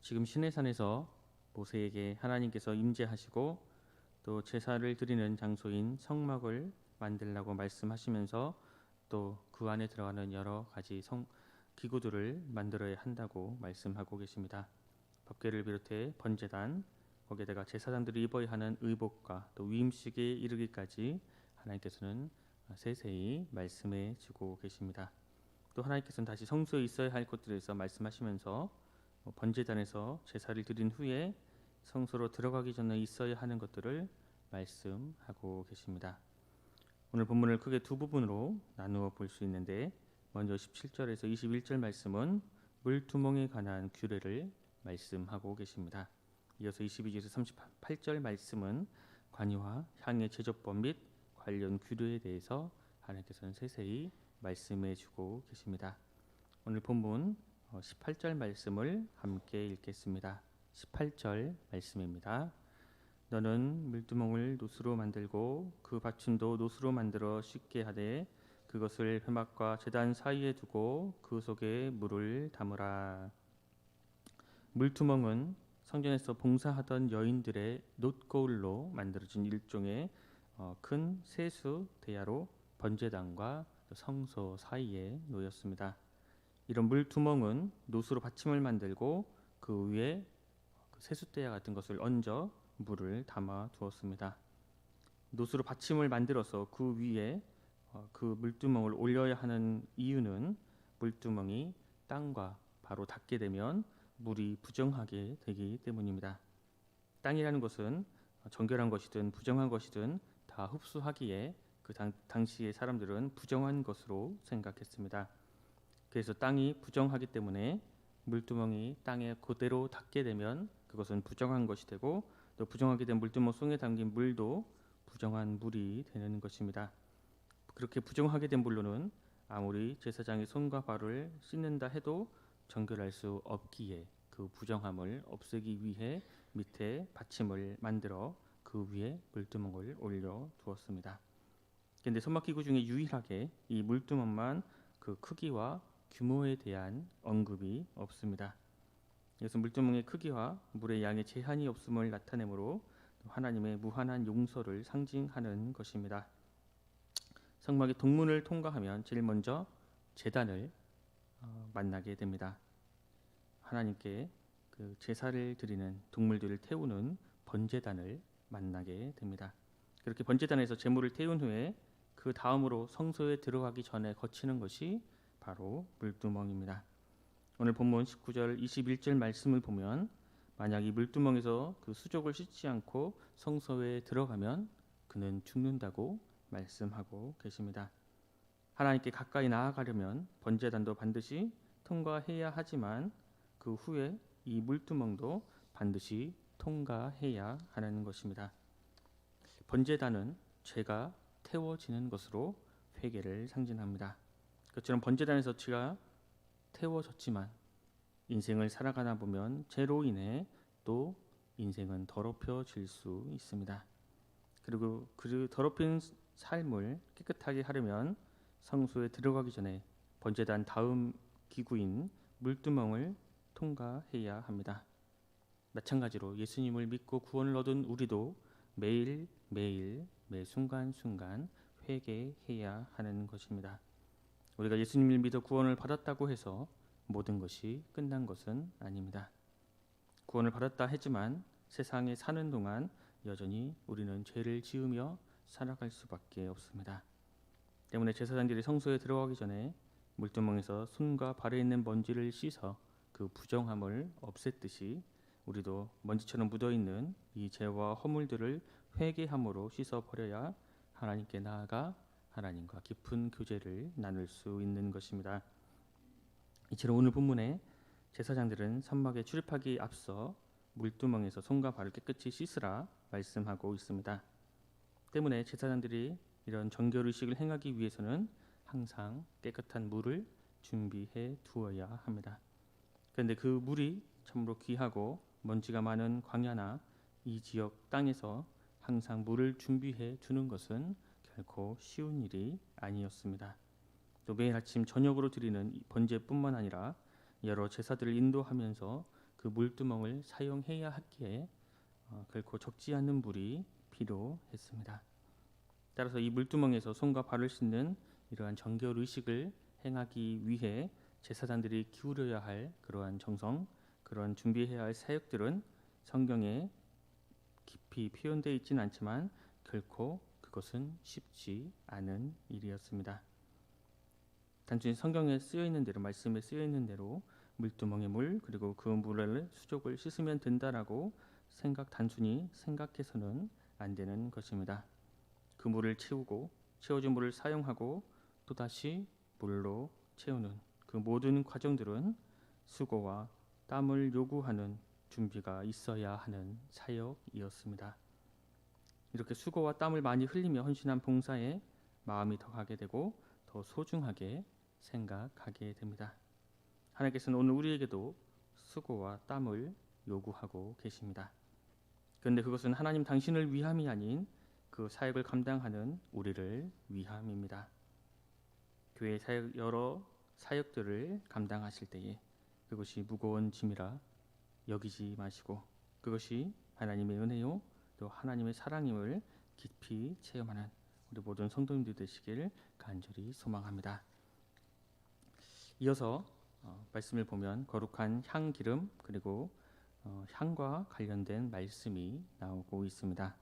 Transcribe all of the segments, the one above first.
지금 시내산에서 모세에게 하나님께서 임재하시고 또 제사를 드리는 장소인 성막을 만들라고 말씀하시면서 또 그 안에 들어가는 여러 가지 기구들을 만들어야 한다고 말씀하고 계십니다. 법궤를 비롯해 번제단, 거기에다가 제사장들이 입어야 하는 의복과 또 위임식에 이르기까지 하나님께서는 세세히 말씀해 주고 계십니다. 또 하나님께서는 다시 성소에 있어야 할 것들에서 말씀하시면서 번제단에서 제사를 드린 후에 성소로 들어가기 전에 있어야 하는 것들을 말씀하고 계십니다. 오늘 본문을 크게 두 부분으로 나누어 볼 수 있는데, 먼저 17절에서 21절 말씀은 물두멍에 관한 규례를 말씀하고 계십니다. 이어서 22절에서 38절 말씀은 관유와 향의 제조법 및 관련 규례에 대해서 하나님께서는 세세히 말씀해 주고 계십니다. 오늘 본문 18절 말씀을 함께 읽겠습니다. 18절 말씀입니다. 너는 물두멍을 노수로 만들고 그 받침도 노수로 만들어 쉽게 하되 그것을 회막과 제단 사이에 두고 그 속에 물을 담으라. 물두멍은 성전에서 봉사하던 여인들의 놋거울로 만들어진 일종의 큰 세수 대야로 번제단과 성소 사이에 놓였습니다. 이런 물두멍은 노수로 받침을 만들고 그 위에 세숫대야 같은 것을 얹어 물을 담아 두었습니다. 노수로 받침을 만들어서 그 위에 그 물두멍을 올려야 하는 이유는 물두멍이 땅과 바로 닿게 되면 물이 부정하게 되기 때문입니다. 땅이라는 것은 정결한 것이든 부정한 것이든 다 흡수하기에 그 당시의 사람들은 부정한 것으로 생각했습니다. 그래서 땅이 부정하기 때문에 물두멍이 땅에 그대로 닿게 되면 그것은 부정한 것이 되고, 또 부정하게 된 물두멍 속에 담긴 물도 부정한 물이 되는 것입니다. 그렇게 부정하게 된 물로는 아무리 제사장이 손과 발을 씻는다 해도 정결할 수 없기에 그 부정함을 없애기 위해 밑에 받침을 만들어 그 위에 물두멍을 올려 두었습니다. 그런데 손막기구 중에 유일하게 이 물두멍만 그 크기와 규모에 대한 언급이 없습니다. 이것은 물두멍의 크기와 물의 양의 제한이 없음을 나타내므로 하나님의 무한한 용서를 상징하는 것입니다. 성막의 동문을 통과하면 제일 먼저 제단을 만나게 됩니다. 하나님께 그 제사를 드리는 동물들을 태우는 번제단을 만나게 됩니다. 그렇게 번제단에서 제물을 태운 후에 그 다음으로 성소에 들어가기 전에 거치는 것이 바로 물두멍입니다. 오늘 본문 19절 21절 말씀을 보면 만약 이 물두멍에서 그 수족을 씻지 않고 성소에 들어가면 그는 죽는다고 말씀하고 계십니다. 하나님께 가까이 나아가려면 번제단도 반드시 통과해야 하지만 그 후에 이 물두멍도 반드시 통과해야 하는 것입니다. 번제단은 죄가 태워지는 것으로 회개를 상징합니다. 그처럼 번제단에서 죄가 태워졌지만 인생을 살아가다 보면 죄로 인해 또 인생은 더럽혀질 수 있습니다. 그리고 그 더럽힌 삶을 깨끗하게 하려면 성소에 들어가기 전에 번제단 다음 기구인 물두멍을 통과해야 합니다. 마찬가지로 예수님을 믿고 구원을 얻은 우리도 매일매일 매 순간순간 회개해야 하는 것입니다. 우리가 예수님을 믿어 구원을 받았다고 해서 모든 것이 끝난 것은 아닙니다. 구원을 받았다 하지만 세상에 사는 동안 여전히 우리는 죄를 지으며 살아갈 수밖에 없습니다. 때문에 제사장들이 성소에 들어가기 전에 물두멍에서 손과 발에 있는 먼지를 씻어 그 부정함을 없앴듯이 우리도 먼지처럼 묻어있는 이 죄와 허물들을 회개함으로 씻어버려야 하나님께 나아가 하나님과 깊은 교제를 나눌 수 있는 것입니다. 이처럼 오늘 본문에 제사장들은 성막에 출입하기 앞서 물두멍에서 손과 발을 깨끗이 씻으라 말씀하고 있습니다. 때문에 제사장들이 이런 정결의식을 행하기 위해서는 항상 깨끗한 물을 준비해 두어야 합니다. 그런데 그 물이 참으로 귀하고 먼지가 많은 광야나 이 지역 땅에서 항상 물을 준비해 두는 것은 결코 쉬운 일이 아니었습니다. 또 매일 아침 저녁으로 드리는 번제뿐만 아니라 여러 제사들을 인도하면서 그 물두멍을 사용해야 하기에 결코 적지 않은 물이 필요했습니다. 따라서 이 물두멍에서 손과 발을 씻는 이러한 정결 의식을 행하기 위해 제사장들이 기울여야 할 그러한 정성, 그런 준비해야 할 사역들은 성경에 깊이 표현되어 있지는 않지만 결코 그것은 쉽지 않은 일이었습니다. 단순히 성경에 쓰여 있는 대로, 말씀에 쓰여 있는 대로 물두멍의 물 그리고 그 물을 수족을 씻으면 된다라고 단순히 생각해서는 안 되는 것입니다. 그 물을 채워진 물을 사용하고 또 다시 물로 채우는 그 모든 과정들은 수고와 땀을 요구하는 준비가 있어야 하는 사역이었습니다. 이렇게 수고와 땀을 많이 흘리며 헌신한 봉사에 마음이 더 가게 되고 더 소중하게 생각하게 됩니다. 하나님께서는 오늘 우리에게도 수고와 땀을 요구하고 계십니다. 그런데 그것은 하나님 당신을 위함이 아닌 그 사역을 감당하는 우리를 위함입니다. 교회 여러 사역들을 감당하실 때에 그것이 무거운 짐이라 여기지 마시고 그것이 하나님의 은혜요 또 하나님의 사랑임을 깊이 체험하는 우리 모든 성도님들 되시길 간절히 소망합니다. 이어서 말씀을 보면 거룩한 향 기름 그리고 향과 관련된 말씀이 나오고 있습니다.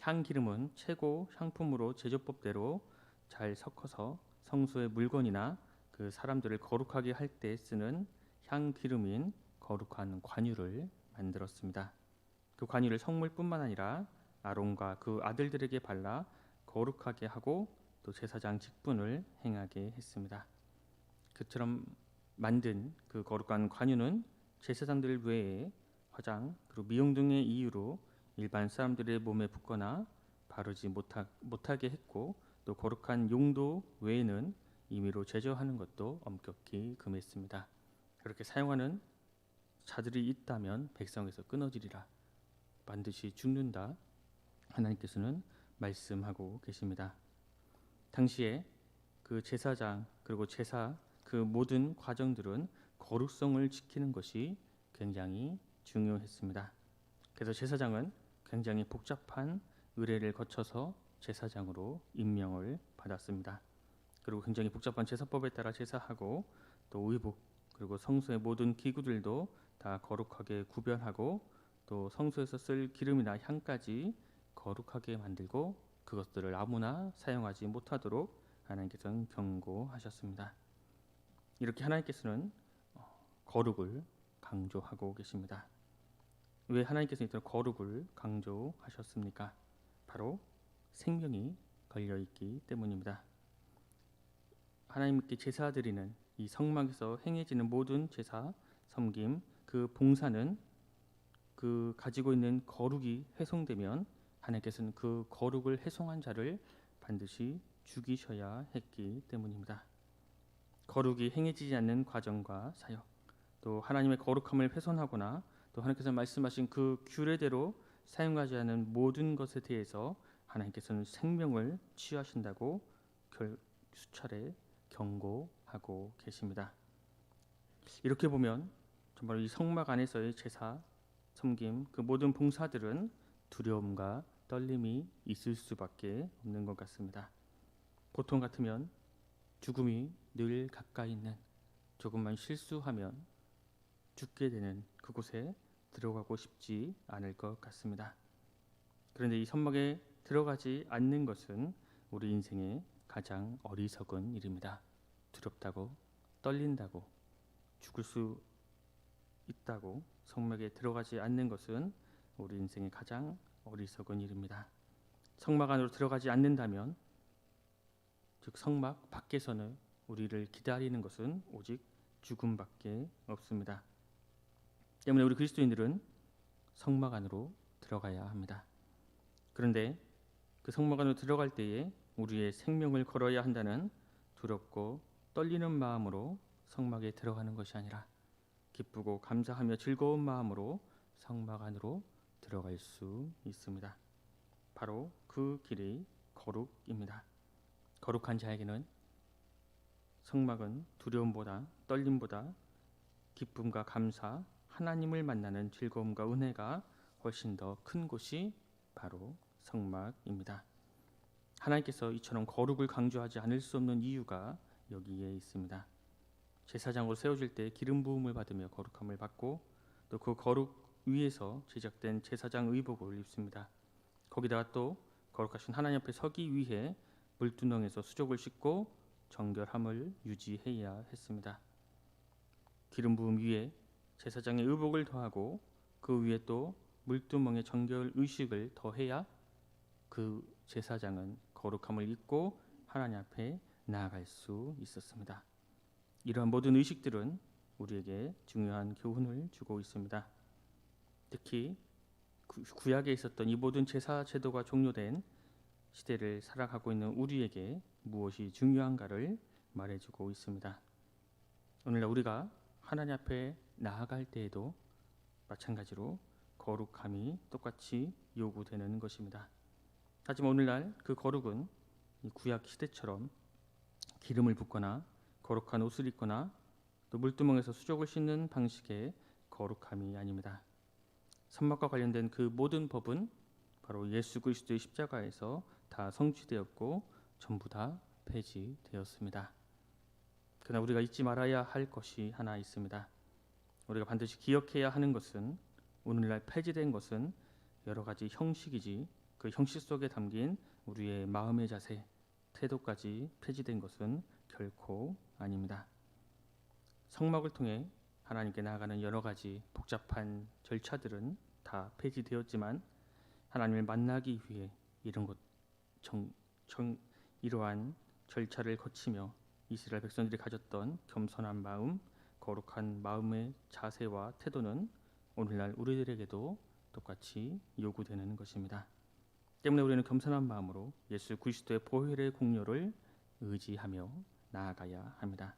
향 기름은 최고 향품으로 제조법대로 잘 섞어서 성소의 물건이나 그 사람들을 거룩하게 할 때 쓰는 향 기름인 거룩한 관유를 만들었습니다. 그 관유를 성물뿐만 아니라 아론과 그 아들들에게 발라 거룩하게 하고 또 제사장 직분을 행하게 했습니다. 그처럼 만든 그 거룩한 관유는 제사장들 외에 화장 그리고 미용 등의 이유로 일반 사람들의 몸에 붓거나 바르지 못하게 했고 또 거룩한 용도 외에는 임의로 제조하는 것도 엄격히 금했습니다. 그렇게 사용하는 자들이 있다면 백성에서 끊어지리라 반드시 죽는다 하나님께서는 말씀하고 계십니다. 당시에 그 제사장 그리고 제사 그 모든 과정들은 거룩성을 지키는 것이 굉장히 중요했습니다. 그래서 제사장은 굉장히 복잡한 의례를 거쳐서 제사장으로 임명을 받았습니다. 그리고 굉장히 복잡한 제사법에 따라 제사하고 또 의복 그리고 성소의 모든 기구들도 다 거룩하게 구별하고 또 성소에서 쓸 기름이나 향까지 거룩하게 만들고 그것들을 아무나 사용하지 못하도록 하나님께서는 경고하셨습니다. 이렇게 하나님께서는 거룩을 강조하고 계십니다. 왜 하나님께서 이토록 거룩을 강조하셨습니까? 바로 생명이 걸려있기 때문입니다. 하나님께 제사드리는 이 성막에서 행해지는 모든 제사, 섬김, 그 봉사는 그 가지고 있는 거룩이 훼손되면 하나님께서는 그 거룩을 훼손한 자를 반드시 죽이셔야 했기 때문입니다. 거룩이 행해지지 않는 과정과 사역, 또 하나님의 거룩함을 훼손하거나 또 하나님께서 말씀하신 그 규례대로 사용하지 않은 모든 것에 대해서 하나님께서는 생명을 취하신다고 수차례 경고하고 계십니다. 이렇게 보면 정말 이 성막 안에서의 제사, 섬김, 그 모든 봉사들은 두려움과 떨림이 있을 수밖에 없는 것 같습니다. 보통 같으면 죽음이 늘 가까이 있는 조금만 실수하면 죽게 되는 그곳에 들어가고 싶지 않을 것 같습니다. 그런데 이 성막에 들어가지 않는 것은 우리 인생의 가장 어리석은 일입니다. 두렵다고 떨린다고 죽을 수 있다고 성막에 들어가지 않는 것은 우리 인생의 가장 어리석은 일입니다. 성막 안으로 들어가지 않는다면 즉 성막 밖에서는 우리를 기다리는 것은 오직 죽음밖에 없습니다. 때문에 우리 그리스도인들은 성막 안으로 들어가야 합니다. 그런데 그 성막 안으로 들어갈 때에 우리의 생명을 걸어야 한다는 두렵고 떨리는 마음으로 성막에 들어가는 것이 아니라 기쁘고 감사하며 즐거운 마음으로 성막 안으로 들어갈 수 있습니다. 바로 그 길이 거룩입니다. 거룩한 자에게는 성막은 두려움보다 떨림보다 기쁨과 감사, 하나님을 만나는 즐거움과 은혜가 훨씬 더 큰 곳이 바로 성막입니다. 하나님께서 이처럼 거룩을 강조하지 않을 수 없는 이유가 여기에 있습니다. 제사장으로 세워질 때 기름 부음을 받으며 거룩함을 받고 또 그 거룩 위에서 제작된 제사장 의복을 입습니다. 거기다가 또 거룩하신 하나님 앞에 서기 위해 물두멍에서 수족을 씻고 정결함을 유지해야 했습니다. 기름 부음 위에 제사장의 의복을 더하고 그 위에 또 물두멍의 정결 의식을 더해야 그 제사장은 거룩함을 입고 하나님 앞에 나아갈 수 있었습니다. 이러한 모든 의식들은 우리에게 중요한 교훈을 주고 있습니다. 특히 구약에 있었던 이 모든 제사 제도가 종료된 시대를 살아가고 있는 우리에게 무엇이 중요한가를 말해주고 있습니다. 오늘날 우리가 하나님 앞에 나아갈 때에도 마찬가지로 거룩함이 똑같이 요구되는 것입니다. 하지만 오늘날 그 거룩은 이 구약 시대처럼 기름을 붓거나 거룩한 옷을 입거나 또 물두멍에서 수족을 씻는 방식의 거룩함이 아닙니다. 성막과 관련된 그 모든 법은 바로 예수 그리스도의 십자가에서 다 성취되었고 전부 다 폐지되었습니다. 그러나 우리가 잊지 말아야 할 것이 하나 있습니다. 우리가 반드시 기억해야 하는 것은 오늘날 폐지된 것은 여러 가지 형식이지 그 형식 속에 담긴 우리의 마음의 자세, 태도까지 폐지된 것은 결코 아닙니다. 성막을 통해 하나님께 나아가는 여러 가지 복잡한 절차들은 다 폐지되었지만 하나님을 만나기 위해 이러한 절차를 거치며 이스라엘 백성들이 가졌던 겸손한 마음, 거룩한 마음의 자세와 태도는 오늘날 우리들에게도 똑같이 요구되는 것입니다. 때문에 우리는 겸손한 마음으로 예수 그리스도의 보혈의 공로를 의지하며 나아가야 합니다.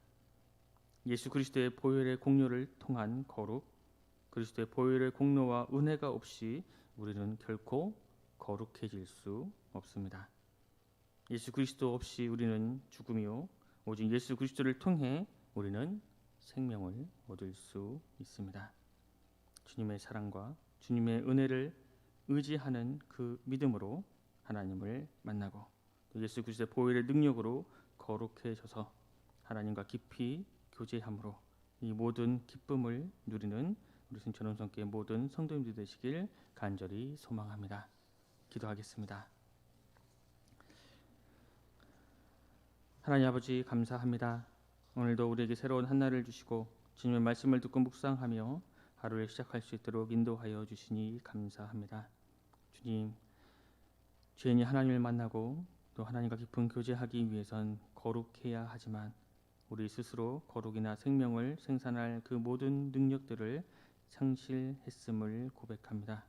예수 그리스도의 보혈의 공로를 통한 거룩, 그리스도의 보혈의 공로와 은혜가 없이 우리는 결코 거룩해질 수 없습니다. 예수 그리스도 없이 우리는 죽음이요 오직 예수 그리스도를 통해 우리는 생명을 얻을 수 있습니다. 주님의 사랑과 주님의 은혜를 의지하는 그 믿음으로 하나님을 만나고 또 예수 그리스도의 보혈의 능력으로 거룩해져서 하나님과 깊이 교제함으로 이 모든 기쁨을 누리는 우리 순천원성교회 모든 성도님들 되시길 간절히 소망합니다. 기도하겠습니다. 하나님 아버지 감사합니다. 오늘도 우리에게 새로운 한날을 주시고 주님의 말씀을 듣고 묵상하며 하루를 시작할 수 있도록 인도하여 주시니 감사합니다. 주님, 죄인이 하나님을 만나고 또 하나님과 깊은 교제하기 위해선 거룩해야 하지만 우리 스스로 거룩이나 생명을 생산할 그 모든 능력들을 상실했음을 고백합니다.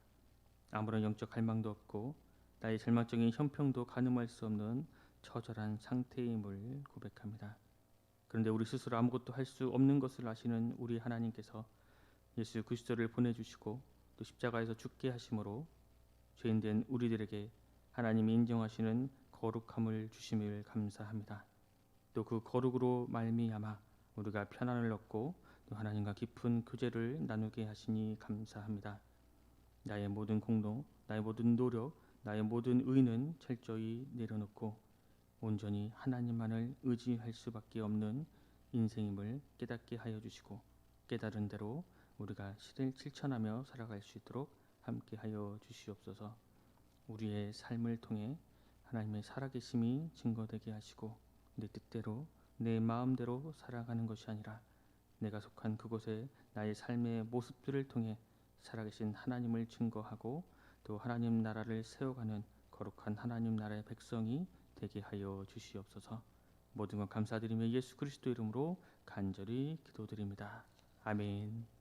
아무런 영적 갈망도 없고 나의 절망적인 형평도 가늠할 수 없는 처절한 상태임을 고백합니다. 그런데 우리 스스로 아무것도 할 수 없는 것을 아시는 우리 하나님께서 예수 그리스도를 보내주시고 또 십자가에서 죽게 하심으로 죄인된 우리들에게 하나님이 인정하시는 거룩함을 주심을 감사합니다. 또 그 거룩으로 말미암아 우리가 편안을 얻고 또 하나님과 깊은 교제를 나누게 하시니 감사합니다. 나의 모든 공로, 나의 모든 노력, 나의 모든 의는 철저히 내려놓고 온전히 하나님만을 의지할 수밖에 없는 인생임을 깨닫게 하여 주시고 깨달은 대로 우리가 실천하며 살아갈 수 있도록 함께하여 주시옵소서. 우리의 삶을 통해 하나님의 살아계심이 증거되게 하시고 내 뜻대로 내 마음대로 살아가는 것이 아니라 내가 속한 그곳에 나의 삶의 모습들을 통해 살아계신 하나님을 증거하고 또 하나님 나라를 세워가는 거룩한 하나님 나라의 백성이 되게 하여 주시옵소서. 모든 것 감사드리며 예수 그리스도 이름으로 간절히 기도드립니다. 아멘.